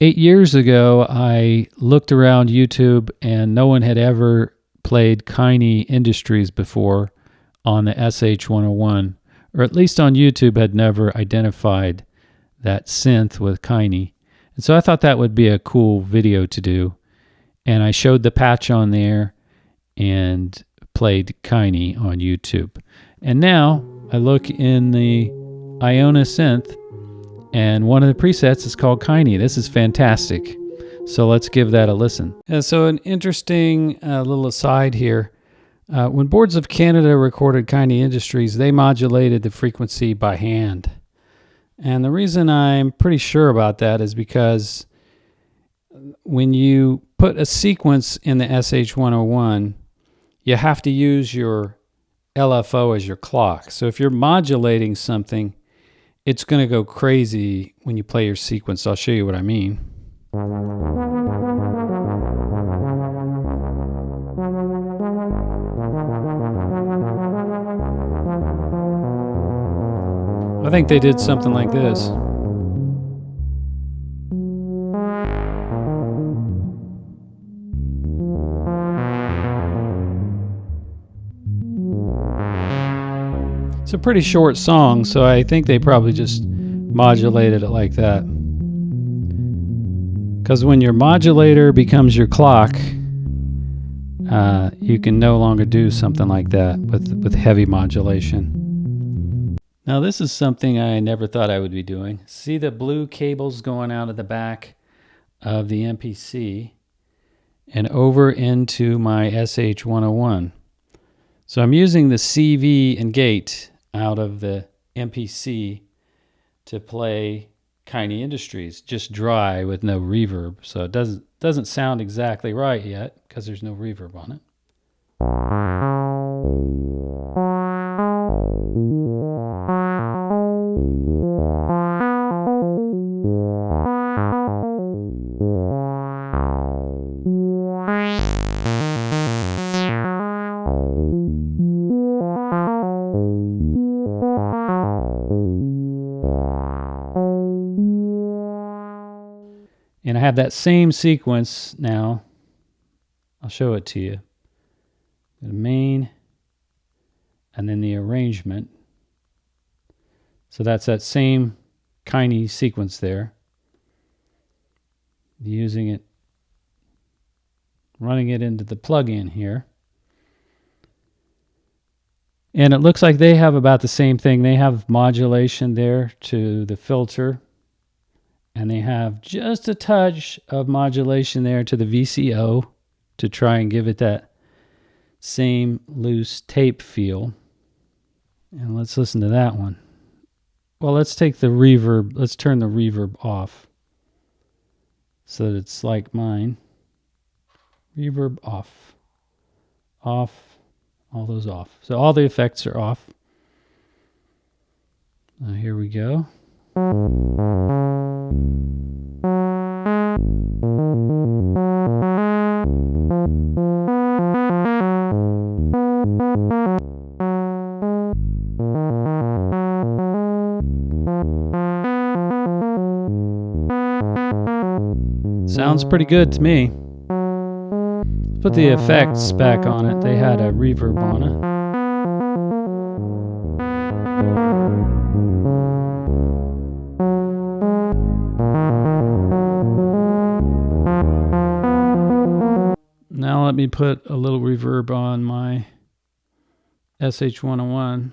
8 years ago, I looked around YouTube and no one had ever played Kaini Industries before on the SH-101, or at least on YouTube had never identified that synth with Kaini. And so I thought that would be a cool video to do. And I showed the patch on there and played Kaini on YouTube. And now I look in the Iona synth, and one of the presets is called Kaini. This is fantastic. So let's give that a listen. So an interesting little aside here. When Boards of Canada recorded Kaini Industries, they modulated the frequency by hand. And the reason I'm pretty sure about that is because when you put a sequence in the SH-101, you have to use your LFO as your clock. So if you're modulating something, it's going to go crazy when you play your sequence. I'll show you what I mean. I think they did something like this. It's a pretty short song, so I think they probably just modulated it like that. Because when your modulator becomes your clock, you can no longer do something like that with heavy modulation. Now this is something I never thought I would be doing. See the blue cables going out of the back of the MPC and over into my SH-101. So I'm using the CV and gate out of the MPC to play Kaini Industries, just dry with no reverb. So it doesn't sound exactly right yet because there's no reverb on it. And I have that same sequence now. I'll show it to you. The main and then the arrangement. So that's that same Kaini sequence there. Using it, running it into the plug-in here. And it looks like they have about the same thing. They have modulation there to the filter. And they have just a touch of modulation there to the VCO to try and give it that same loose tape feel. And let's listen to that one. Well, let's take the reverb. Let's turn the reverb off so that it's like mine. Reverb off. Off. All those off. So all the effects are off. Here we go. Sounds pretty good to me. Put the effects back on it. They had a reverb on it. Now let me put a little reverb on my SH-101.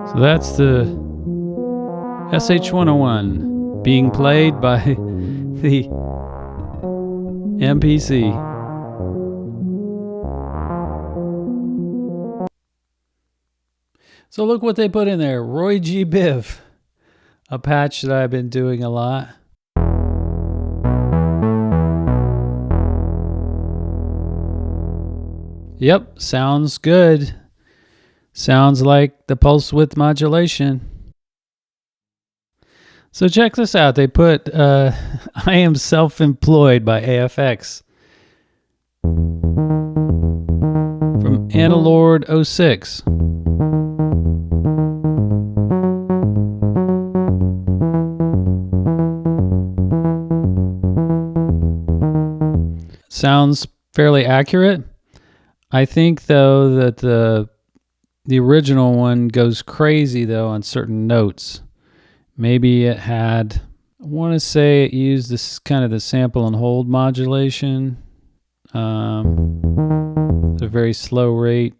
So that's the SH-101 being played by the MPC. So look what they put in there. Roy G. Biv, a patch that I've been doing a lot. Yep, sounds good. Sounds like the pulse width modulation. So check this out. They put I am self-employed by Aphex from Analord 06. Sounds fairly accurate. I think though that the original one goes crazy though on certain notes. Maybe it had, I want to say it used this kind of the sample and hold modulation at a very slow rate.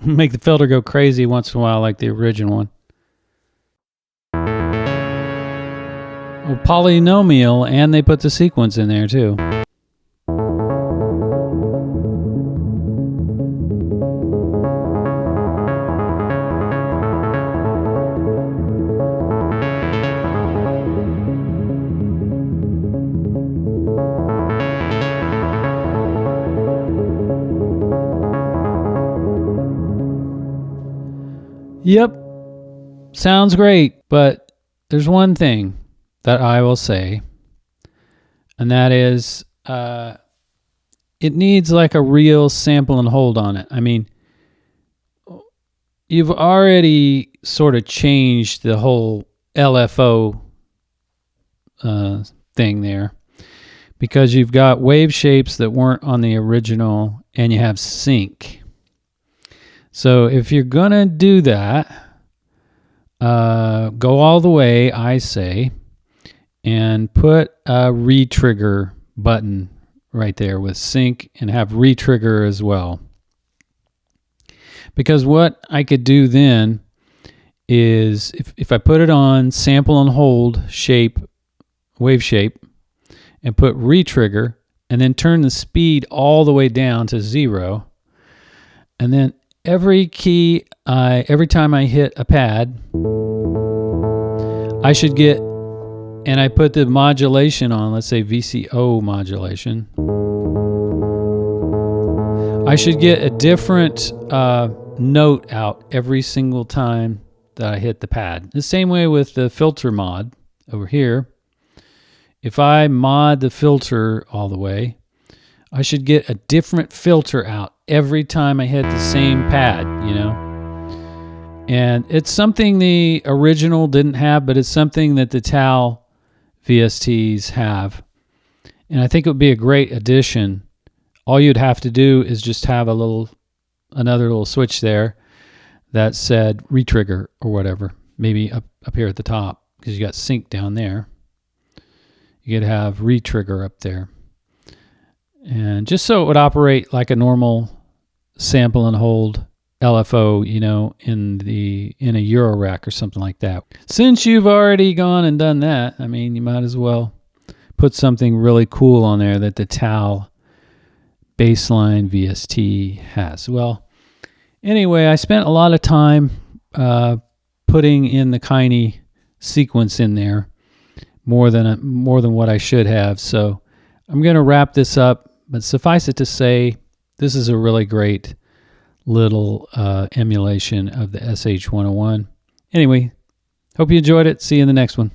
Make the filter go crazy once in a while like the original one. Well, polynomial, and they put the sequence in there too. Yep, sounds great, but there's one thing that I will say, and that is it needs like a real sample and hold on it. I mean, you've already sort of changed the whole LFO thing there, because you've got wave shapes that weren't on the original and you have sync. So if you're gonna do that, go all the way, I say, and put a retrigger button right there with sync and have retrigger as well. Because what I could do then is if I put it on sample and hold shape, wave shape, and put retrigger and then turn the speed all the way down to 0, and then every key, every time I hit a pad, I should get, and I put the modulation on, let's say VCO modulation, I should get a different note out every single time that I hit the pad. The same way with the filter mod over here. If I mod the filter all the way, I should get a different filter out every time I hit the same pad, you know? And it's something the original didn't have, but it's something that the TAL VSTs have. And I think it would be a great addition. All you'd have to do is just have another little switch there that said retrigger or whatever, maybe up here at the top, because you got sync down there. You could have retrigger up there. And just so it would operate like a normal sample and hold LFO, you know, in a Euro rack or something like that. Since you've already gone and done that, I mean, you might as well put something really cool on there that the TAL baseline VST has. Well, anyway, I spent a lot of time putting in the Kaini sequence in there, more than what I should have. So I'm going to wrap this up. But suffice it to say, this is a really great little emulation of the SH-101. Anyway, hope you enjoyed it. See you in the next one.